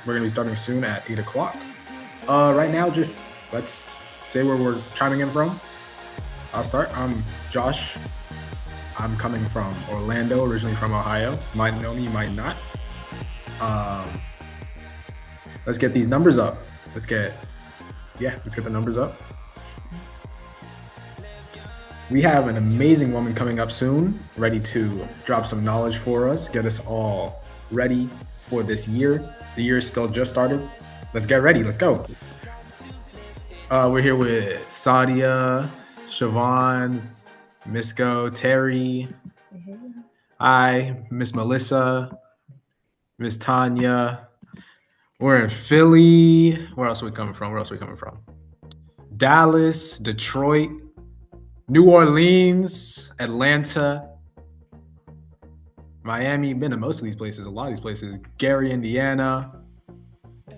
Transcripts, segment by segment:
We're gonna be starting soon at 8 o'clock. Right now, just let's say where we're chiming in from. I'll start. I'm Josh. I'm coming from Orlando, originally from Ohio. You might know me, you might not. Let's get these numbers up. Let's get the numbers up. We have an amazing woman coming up soon, ready to drop some knowledge for us, get us all ready for this year. The year is still just started. Let's get ready. Let's go. We're here with Sadia, Siobhan, Misko, Terry. Hi, Miss Melissa, Miss Tanya. We're in Philly. Where else are we coming from? Dallas, Detroit, New Orleans, Atlanta, Miami. Been to most of these places, a lot of these places. Gary, Indiana,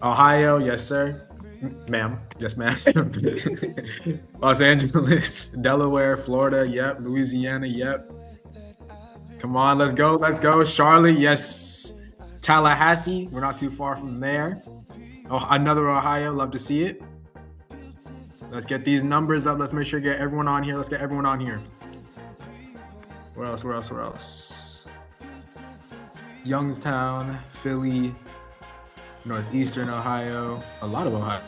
Ohio. Yes, sir. Ma'am. Yes, ma'am. Los Angeles, Delaware, Florida. Yep. Louisiana. Yep. Come on, let's go. Charlotte. Yes. Tallahassee. We're not too far from there. Oh, another Ohio. Love to see it. Let's get these numbers up. Let's make sure to get everyone on here. Where else? Youngstown, Philly, Northeastern Ohio, a lot of Ohio.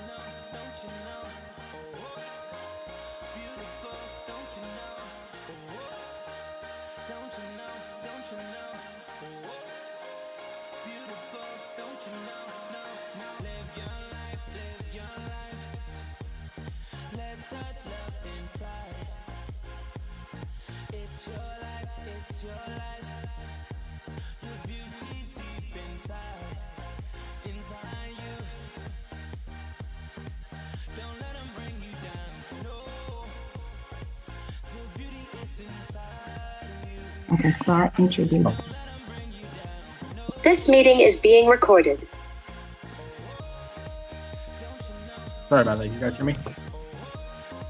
I can start introducing. This meeting is being recorded. Sorry about that. You guys hear me?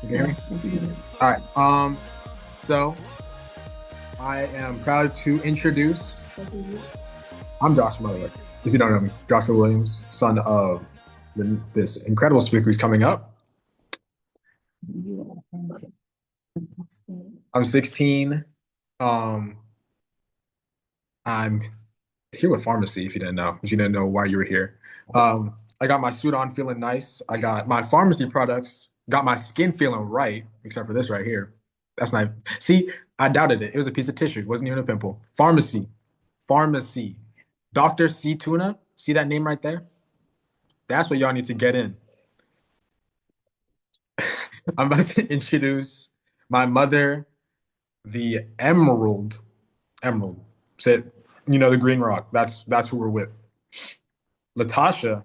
You can hear me? All right. So I am proud to introduce. I'm Josh Motherwick. If you don't know me, Joshua Williams, son of this incredible speaker who's coming up. I'm 16. I'm here with pharmacy, if you didn't know why you were here. I got my suit on feeling nice. I got my pharmacy products, got my skin feeling right, except for this right here. That's not, see, I doubted it. It was a piece of tissue. It wasn't even a pimple. Pharmacy. Dr. C Tuna, see that name right there? That's what y'all need to get in. I'm about to introduce my mother, the Emerald. Say it, the green rock. That's who we're with. Latasha,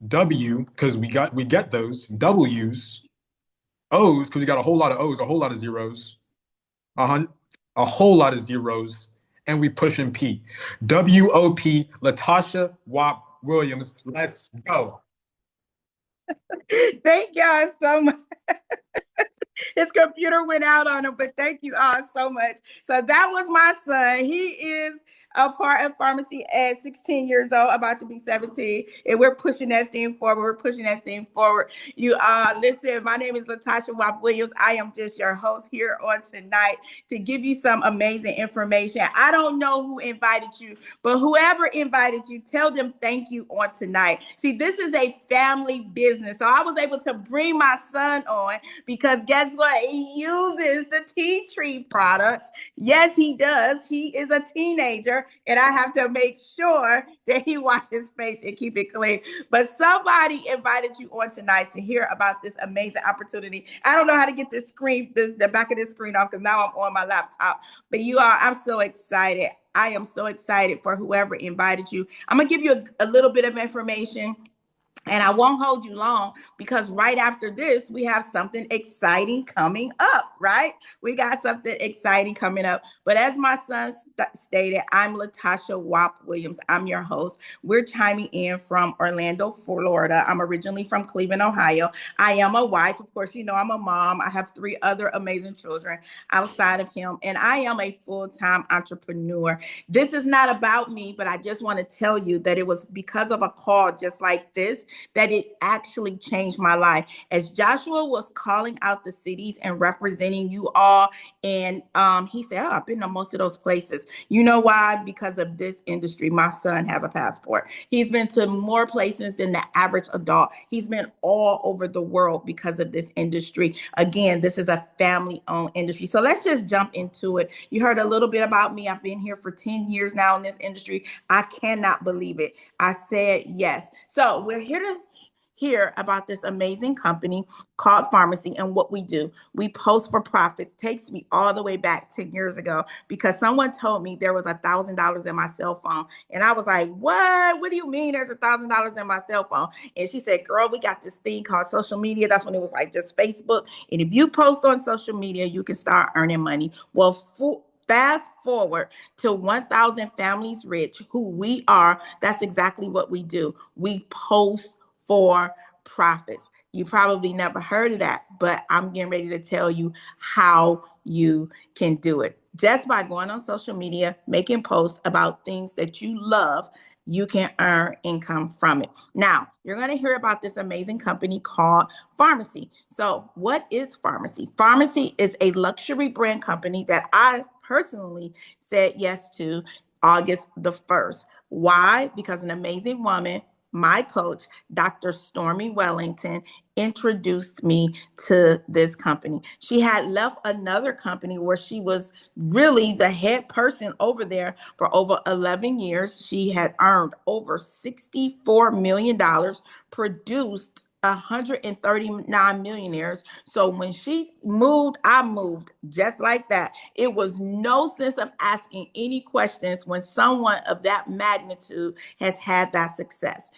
W, because we get those. W's. O's, because we got a whole lot of O's, a whole lot of zeros. A whole lot of zeros. And we pushing P. W-O-P, Latasha Wap Williams. Let's go. Thank y'all so much. His computer went out on him, but thank you all so much. So that was my son. He is a part of pharmacy at 16 years old, about to be 17, and we're pushing that thing forward. You listen, my name is Latasha Wap Williams. I am just your host here on tonight to give you some amazing information. I don't know who invited you, but whoever invited you, tell them thank you on tonight. See, this is a family business, so I was able to bring my son on because guess what? He uses the tea tree products. Yes, he does. He is a teenager, and I have to make sure that he washes his face and keep it clean. But somebody invited you on tonight to hear about this amazing opportunity. I don't know how to get the back of this screen off because now I'm on my laptop. But you all, I'm so excited. I am so excited for whoever invited you. I'm going to give you a little bit of information And I won't hold you long because right after this, we have something exciting coming up, right? We got something exciting coming up. But as my son stated, I'm Latasha Wap Williams. I'm your host. We're chiming in from Orlando, Florida. I'm originally from Cleveland, Ohio. I am a wife. Of course, you know, I'm a mom. I have 3 other amazing children outside of him. And I am a full-time entrepreneur. This is not about me, but I just want to tell you that it was because of a call just like this that it actually changed my life. As Joshua was calling out the cities and representing you all, and he said, oh, I've been to most of those places. You know why? Because of this industry. My son has a passport. He's been to more places than the average adult. He's been all over the world because of this industry. Again, this is a family-owned industry. So let's just jump into it. You heard a little bit about me. I've been here for 10 years now in this industry. I cannot believe it. I said yes. So we're here to hear about this amazing company called Farmacy and what we do. We post for profits. Takes me all the way back 10 years ago because someone told me there was $1,000 in my cell phone. And I was like, what? What do you mean there's $1,000 in my cell phone? And she said, girl, we got this thing called social media. That's when it was like just Facebook. And if you post on social media, you can start earning money. Well, fast forward to 1,000 Families Rich, who we are. That's exactly what we do. We post for profits. You probably never heard of that, but I'm getting ready to tell you how you can do it. Just by going on social media, making posts about things that you love, you can earn income from it. Now, you're going to hear about this amazing company called Farmacy. So what is Farmacy? Farmacy is a luxury brand company that I personally said yes to August the 1st. Why? Because an amazing woman, my coach, Dr. Stormy Wellington, introduced me to this company. She had left another company where she was really the head person over there for over 11 years. She had earned over $64 million, produced 139 millionaires. So when she moved, I moved just like that. It was no sense of asking any questions when someone of that magnitude has had that success.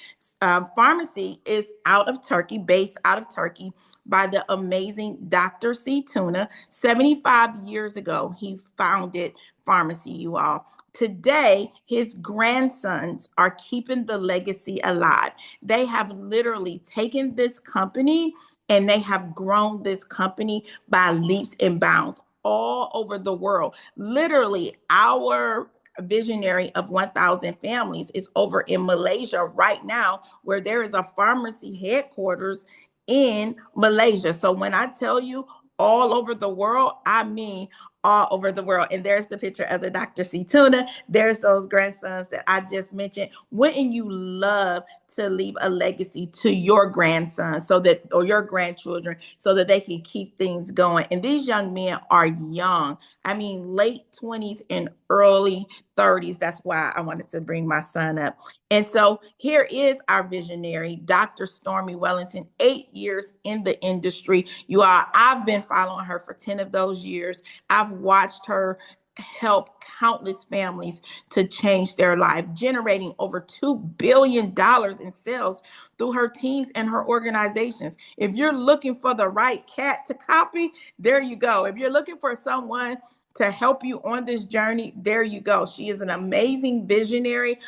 Farmacy is out of Turkey, based out of Turkey by the amazing Dr. C. Tuna. 75 years ago, he founded Farmacy, you all. Today, his grandsons are keeping the legacy alive. They have literally taken this company and they have grown this company by leaps and bounds all over the world. Literally, our visionary of 1,000 families is over in Malaysia right now, where there is a Farmacy headquarters in Malaysia. So when I tell you all over the world, I mean all over the world. And there's the picture of the Dr. C. Tuna. There's those grandsons that I just mentioned. Wouldn't you love to leave a legacy to your grandson so that, or your grandchildren, so that they can keep things going? And these young men are young. I mean, late 20s and early 30s. That's why I wanted to bring my son up. And so here is our visionary, Dr. Stormy Wellington, 8 years in the industry. You all, I've been following her for 10 of those years. I've watched her help countless families to change their life, generating over $2 billion in sales through her teams and her organizations. If you're looking for the right cat to copy, there you go. If you're looking for someone to help you on this journey, there you go. She is an amazing visionary.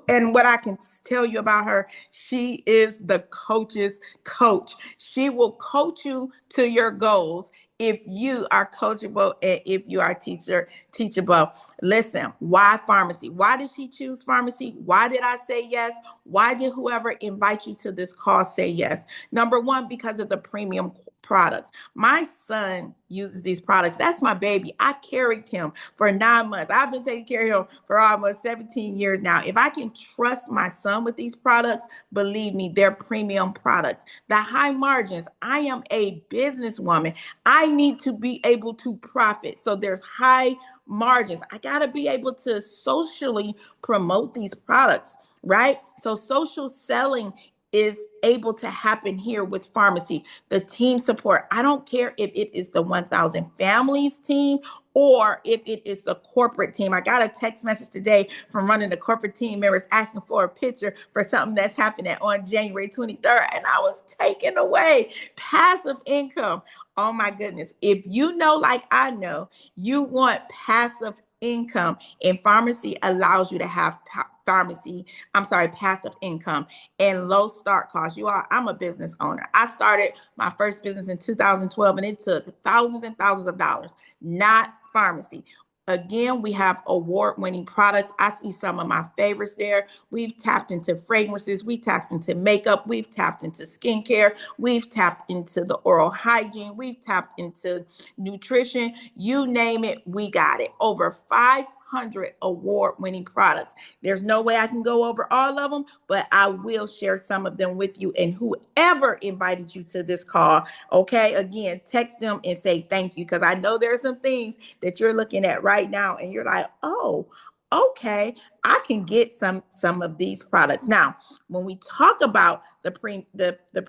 And what I can tell you about her, she is the coach's coach. She will coach you to your goals if you are coachable and if you are teachable. Listen, why Farmacy? Why did she choose Farmacy? Why did I say yes? Why did whoever invite you to this call say yes? Number one, because of the premium products. My son uses these products. That's my baby. I carried him for 9 months. I've been taking care of him for almost 17 years now. If I can trust my son with these products, believe me, they're premium products. The high margins. I am a businesswoman. I need to be able to profit. So there's high margins. I got to be able to socially promote these products, right? So social selling is able to happen here with pharmacy. The team support. I don't care if it is the 1000 Families team or if it is the corporate team. I got a text message today from running the corporate team members asking for a picture for something that's happening on January 23rd. And I was taken away. Passive income. Oh my goodness. If you know, like I know, you want passive income, and pharmacy allows you to have passive income and low start costs. You are, I'm a business owner. I started my first business in 2012 and it took thousands and thousands of dollars, not pharmacy. Again, we have award-winning products. I see some of my favorites there. We've tapped into fragrances. We tapped into makeup. We've tapped into skincare. We've tapped into the oral hygiene. We've tapped into nutrition. You name it, we got it. Over 500 award-winning products. There's no way I can go over all of them, but I will share some of them with you and whoever invited you to this call. Okay, again, text them and say thank you, because I know there are some things that you're looking at right now and you're like, oh, okay, I can get some of these products. Now, when we talk about the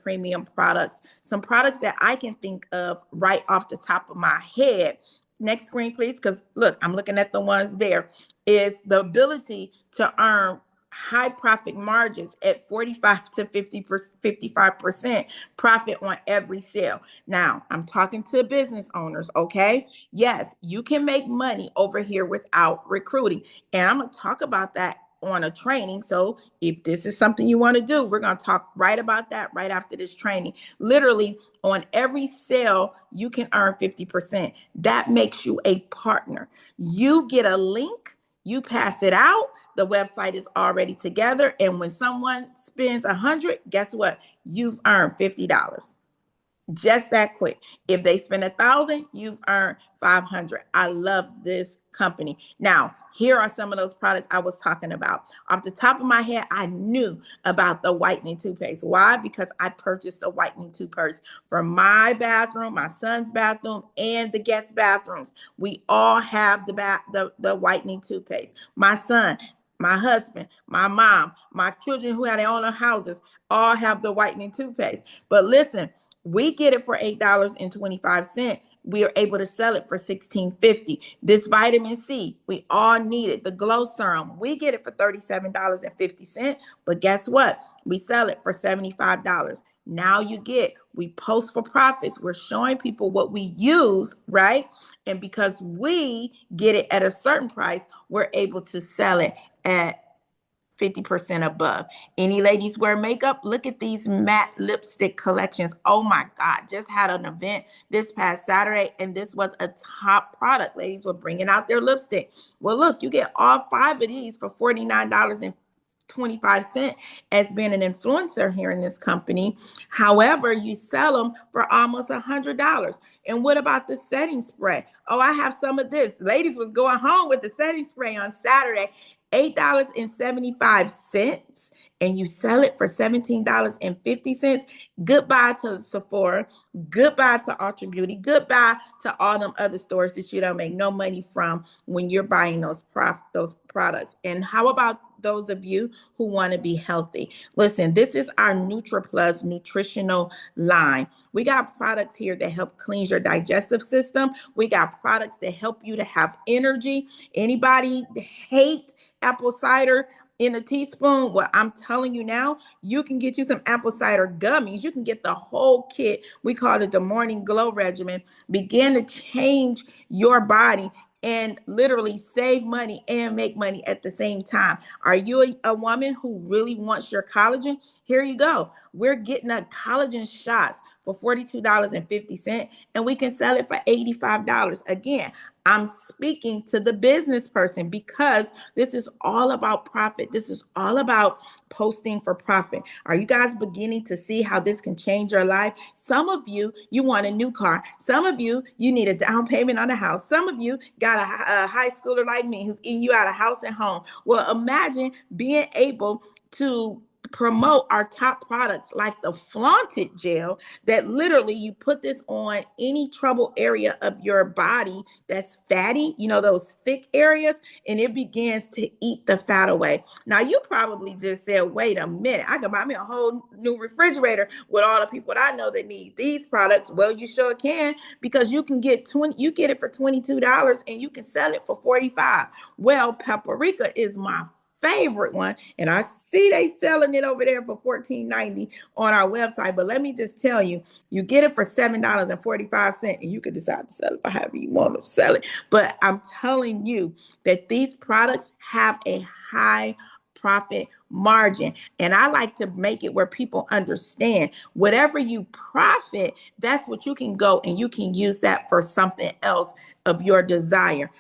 premium products, some products that I can think of right off the top of my head. Next screen, please, because look, I'm looking at the ones there, is the ability to earn high profit margins at 45 to 55% profit on every sale. Now, I'm talking to business owners, okay? Yes, you can make money over here without recruiting. And I'm going to talk about that on a training. So if this is something you want to do, we're going to talk right about that right after this training. Literally, on every sale, you can earn 50%. That makes you a partner. You get a link, you pass it out, the website is already together. And when someone spends 100, guess what? You've earned $50. Just that quick. If they spend 1,000, you've earned 500. I love this company. Now, here are some of those products I was talking about. Off the top of my head, I knew about the whitening toothpaste. Why? Because I purchased a whitening toothpaste for my bathroom, my son's bathroom, and the guest bathrooms. We all have the whitening toothpaste. My son, my husband, my mom, my children who have their own houses all have the whitening toothpaste. But listen, we get it for $8.25. We are able to sell it for $16.50. This vitamin C, we all need it. The Glow Serum, we get it for $37.50. But guess what? We sell it for $75. Now we post for profits. We're showing people what we use, right? And because we get it at a certain price, we're able to sell it at 50% above. Any ladies wear makeup? Look at these matte lipstick collections. Oh my God, just had an event this past Saturday and this was a top product. Ladies were bringing out their lipstick. Well, look, you get all 5 of these for $49.25 as being an influencer here in this company. However, you sell them for almost $100. And what about the setting spray? Oh, I have some of this. Ladies was going home with the setting spray on Saturday. $8.75, and you sell it for $17.50. Goodbye to Sephora. Goodbye to Ultra Beauty. Goodbye to all them other stores that you don't make no money from when you're buying those products. And how about those of you who want to be healthy? Listen, this is our NutriPlus nutritional line. We got products here that help cleanse your digestive system. We got products that help you to have energy. Anybody hate apple cider in a teaspoon? Well, I'm telling you now, you can get you some apple cider gummies. You can get the whole kit. We call it the Morning Glow Regimen. Begin to change your body and literally save money and make money at the same time. Are you a woman who really wants your collagen? Here you go. We're getting a collagen shots for $42.50, and we can sell it for $85. Again, I'm speaking to the business person because this is all about profit. This is all about posting for profit. Are you guys beginning to see how this can change your life? Some of you want a new car. Some of you need a down payment on a house. Some of you got a high schooler like me who's eating you out of house and home. Well, imagine being able to promote our top products like the Flaunted Gel that literally you put this on any trouble area of your body that's fatty, those thick areas, and it begins to eat the fat away. Now, you probably just said, wait a minute, I can buy me a whole new refrigerator with all the people that I know that need these products. Well, you sure can, because you get it for $22 and you can sell it for $45. Well, Paprika is my favorite one, and I see they selling it over there for $14.90 on our website. But let me just tell you, you get it for $7.45, and you can decide to sell it for however you want to sell it. But I'm telling you that these products have a high profit margin, and I like to make it where people understand whatever you profit, that's what you can go and you can use that for something else of your desire.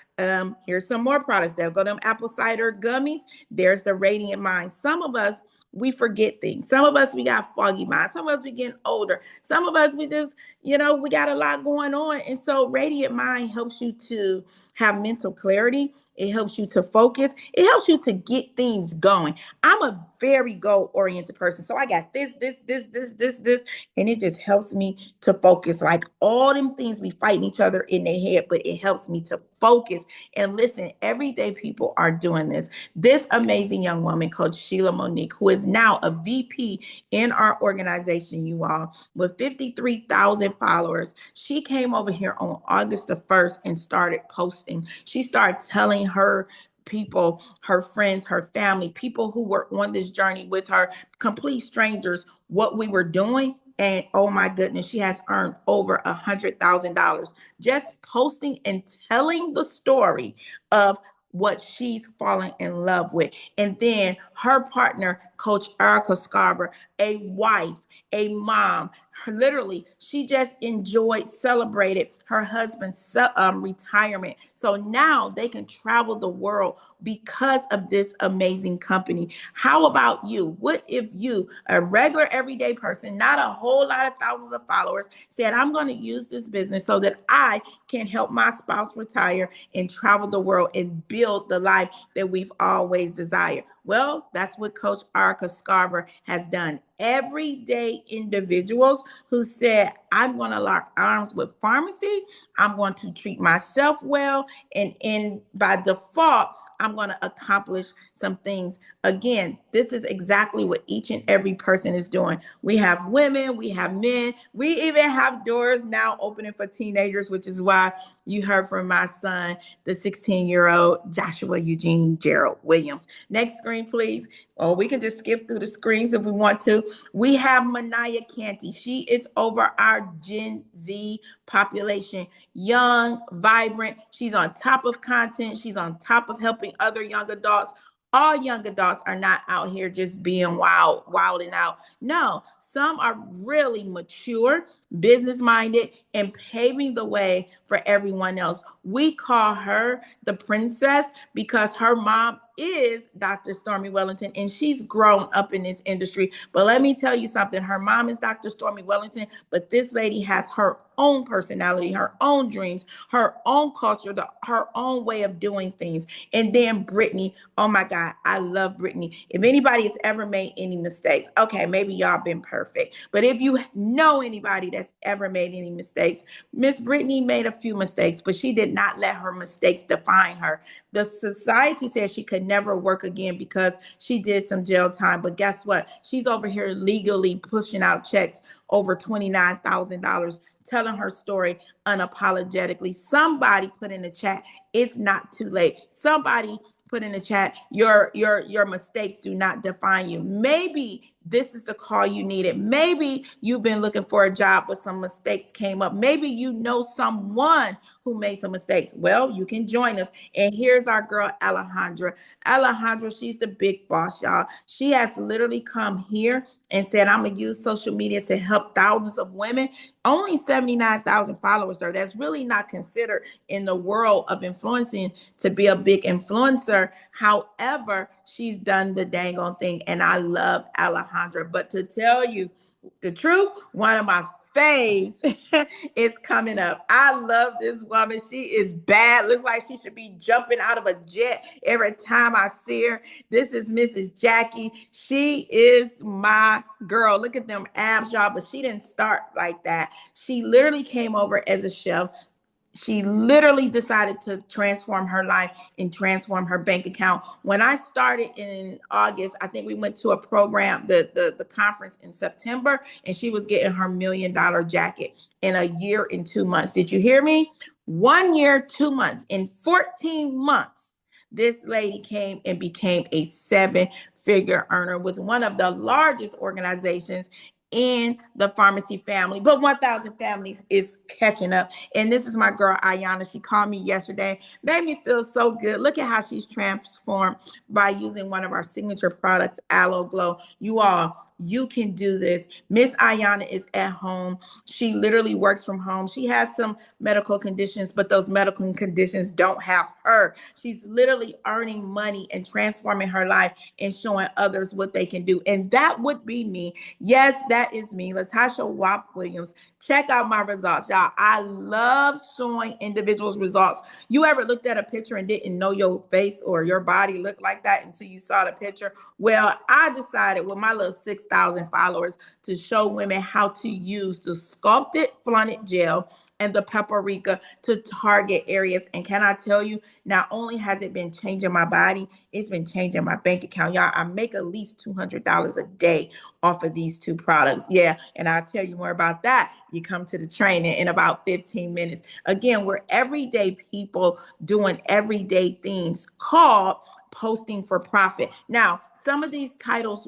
Here's some more products. They'll go to them apple cider gummies. There's the Radiant Mind. Some of us, we forget things. Some of us, we got foggy minds. Some of us, we getting older. Some of us, we just, we got a lot going on. And so Radiant Mind helps you to have mental clarity. It helps you to focus. It helps you to get things going. I'm a very goal-oriented person. So I got this, and it just helps me to focus. Like all them things be fighting each other in their head, but it helps me to focus. And listen, everyday people are doing this. This amazing young woman, Coach Sheila Monique, who is now a VP in our organization, you all, with 53,000 followers. She came over here on August the 1st and started posting. She started telling her people, her friends, her family, people who were on this journey with her, complete strangers, what we were doing. And oh my goodness, she has earned over $100,000 just posting and telling the story of what she's fallen in love with. And then her partner, Coach Erica Scarber, a wife, a mom, literally, she just celebrated her husband's retirement. So now they can travel the world because of this amazing company. How about you? What if you, a regular everyday person, not a whole lot of thousands of followers, said, I'm going to use this business so that I can help my spouse retire and travel the world and build the life that we've always desired? Well, that's what Coach Erica Scarber has done. Everyday individuals who said, I'm going to lock arms with pharmacy. I'm going to treat myself well. And by default, I'm going to accomplish some things. Again, this is exactly what each and every person is doing. We have women, we have men, we even have doors now opening for teenagers, which is why you heard from my son, the 16-year-old Joshua Eugene Gerald Williams. Next screen, please. Or we can just skip through the screens if we want to. We have Manaya Canty. She is over our Gen Z population. Young, vibrant. She's on top of content. She's on top of helping other young adults. All young adults are not out here just being wilding out. No, some are really mature, business-minded, and paving the way for everyone else. We call her the princess because her mom is Dr. Stormy Wellington, and she's grown up in this industry. But let me tell you something. Her mom is Dr. Stormy Wellington, but this lady has her own personality, her own dreams, her own culture, her own way of doing things. And then Brittany, oh my God, I love Brittany. If anybody has ever made any mistakes, okay, maybe y'all been perfect. But if you know anybody that's ever made any mistakes, Miss Brittany made a few mistakes, but she did not let her mistakes define her. The society said she could never work again because she did some jail time. But guess what? She's over here legally pushing out checks over $29,000, telling her story unapologetically. Somebody put in the chat, it's not too late. Somebody put in the chat, your mistakes do not define you. Maybe this is the call you needed. Maybe you've been looking for a job, but some mistakes came up. Maybe you know someone who made some mistakes. Well, you can join us. And here's our girl, Alejandra. Alejandra, she's the big boss, y'all. She has literally come here and said, I'm going to use social media to help thousands of women. Only 79,000 followers, sir. That's really not considered in the world of influencing to be a big influencer. However, she's done the dang on thing, and I love Alejandra. But to tell you the truth, one of my faves is coming up. I love this woman. She is bad. Looks like she should be jumping out of a jet every time I see her. This is Mrs. Jackie. She is my girl. Look at them abs, y'all, but she didn't start like that. She literally came over as a chef. She literally decided to transform her life and transform her bank account. When I started in August, I think we went to a program, the conference in September, and she was getting her $1 million jacket in a year and 2 months. Did you hear me? 1 year, 2 months. In 14 months, this lady came and became a 7-figure earner with one of the largest organizations in the pharmacy family. But 1,000 families is catching up. And this is my girl, Ayana. She called me yesterday, made me feel so good. Look at how she's transformed by using one of our signature products, Aloe Glow. You all, you can do this. Miss Ayana is at home. She literally works from home. She has some medical conditions, but those medical conditions don't have her. She's literally earning money and transforming her life and showing others what they can do. And that would be me. Yes, that is me, Latasha Wap Williams. Check out my results, y'all. I love showing individuals results. You ever looked at a picture and didn't know your face or your body looked like that until you saw the picture? Well, I decided with my little 6,000 followers to show women how to use the sculpted Flaunet gel and the paprika to target areas. And can I tell you, not only has it been changing my body, it's been changing my bank account. Y'all, I make at least $200 a day off of these two products. Yeah, and I'll tell you more about that. You come to the training in about 15 minutes. Again, we're everyday people doing everyday things called posting for profit. Now, some of these titles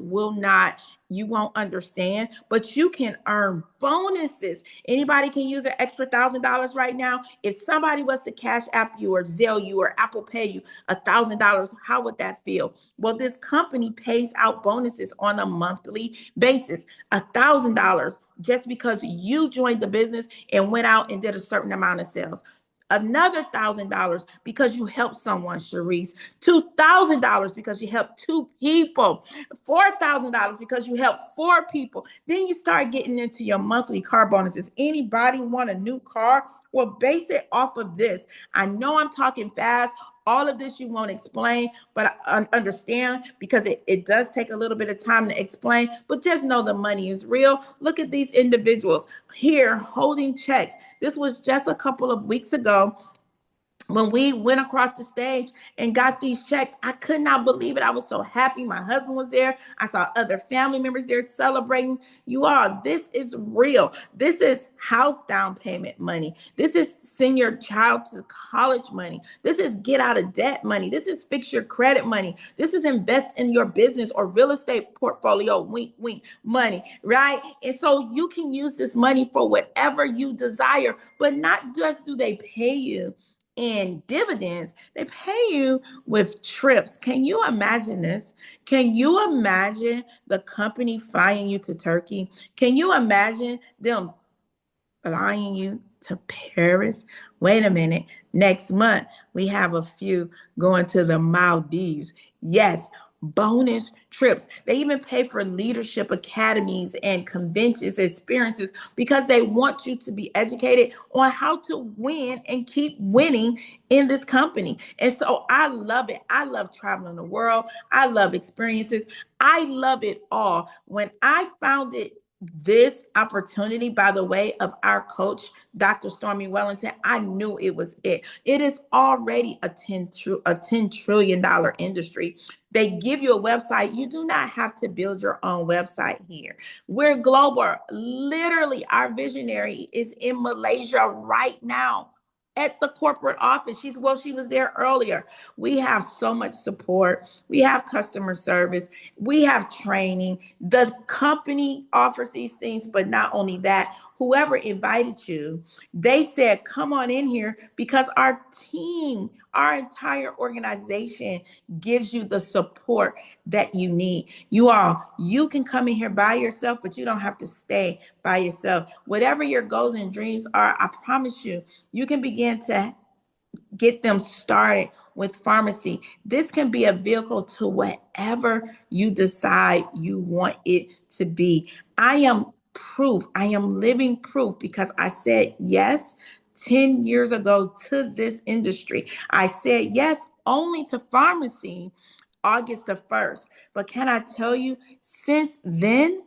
you won't understand, but you can earn bonuses. Anybody can use an extra $1,000 right now. If somebody was to Cash App you or Zelle you or Apple Pay you $1,000, how would that feel? Well, this company pays out bonuses on a monthly basis, $1,000 just because you joined the business and went out and did a certain amount of sales. Another $1,000 because you helped someone, Sharice. $2,000 because you helped 2 people. $4,000 because you helped 4 people. Then you start getting into your monthly car bonuses. Anybody want a new car? Well, base it off of this. I know I'm talking fast. All of this you won't explain, but I understand because it does take a little bit of time to explain, but just know the money is real. Look at these individuals here holding checks. This was just a couple of weeks ago. When we went across the stage and got these checks, I could not believe it. I was so happy. My husband was there. I saw other family members there celebrating. You all, this is real. This is house down payment money. This is send your child to college money. This is get out of debt money. This is fix your credit money. This is invest in your business or real estate portfolio, wink, wink, money, right? And so you can use this money for whatever you desire, but not just do they pay you in dividends, they pay you with trips. Can you imagine this? Can you imagine the company flying you to Turkey? Can you imagine them flying you to Paris? Wait a minute. Next month, we have a few going to the Maldives. Yes, bonus trips. They even pay for leadership academies and conventions experiences because they want you to be educated on how to win and keep winning in this company. And so I love it. I love traveling the world. I love experiences. I love it all. When I founded this opportunity, by the way, of our coach, Dr. Stormy Wellington, I knew it was it. It is already a $10 trillion industry. They give you a website. You do not have to build your own website here. We're global. Literally, our visionary is in Malaysia right now at the corporate office. She was there earlier. We have so much support. We have customer service. We have training. The company offers these things, but not only that, whoever invited you, they said, come on in here because our team, our entire organization gives you the support that you need. You can come in here by yourself, but you don't have to stay by yourself. Whatever your goals and dreams are, I promise you, you can begin to get them started with pharmacy. This can be a vehicle to whatever you decide you want it to be. I am proof. I am living proof because I said yes 10 years ago to this industry. I said yes only to pharmacy August the 1st. But can I tell you, since then,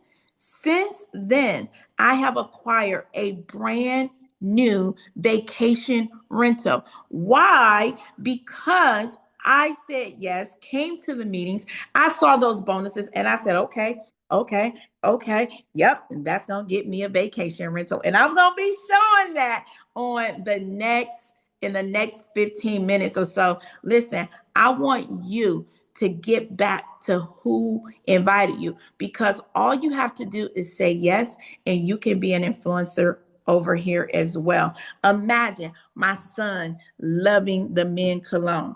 I have acquired a brand new vacation rental. Why? Because I said yes, came to the meetings, I saw those bonuses, and I said, okay, yep, and that's gonna get me a vacation rental. And I'm gonna be showing that in the next 15 minutes or so. Listen, I want you to get back to who invited you, because all you have to do is say yes, and you can be an influencer over here as well. Imagine my son loving the men cologne,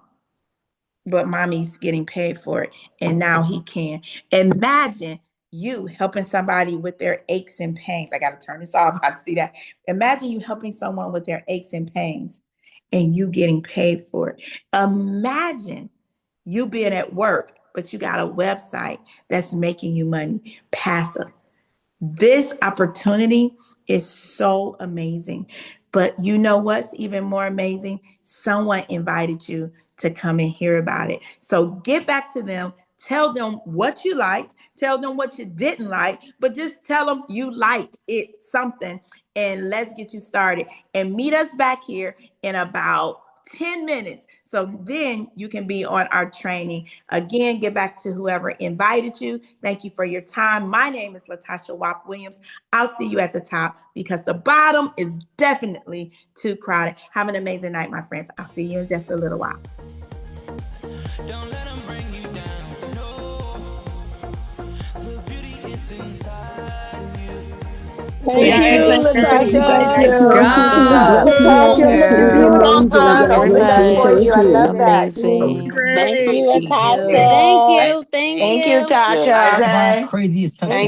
but mommy's getting paid for it, and now he can. Imagine you helping somebody with their aches and pains. I got to turn this off. I see that. Imagine you helping someone with their aches and pains and you getting paid for it. Imagine you being at work, but you got a website that's making you money passive. This opportunity is so amazing. But you know what's even more amazing? Someone invited you to come and hear about it. So get back to them. Tell them what you liked. Tell them what you didn't like. But just tell them you liked it, something. And let's get you started. And meet us back here in about 10 minutes. So then you can be on our training. Again, get back to whoever invited you. Thank you for your time. My name is Latasha Wapp Williams. I'll see you at the top because the bottom is definitely too crowded. Have an amazing night, my friends. I'll see you in just a little while. Don't let them bring you down. No, the beauty is inside of you. Thank you, Latasha. Natasha, looking beautiful. Very Grateful for nice. you. I love that. Amazing. Thank you, Great. Latasha. Thank you, Thank you, Tasha. Isaiah. Thank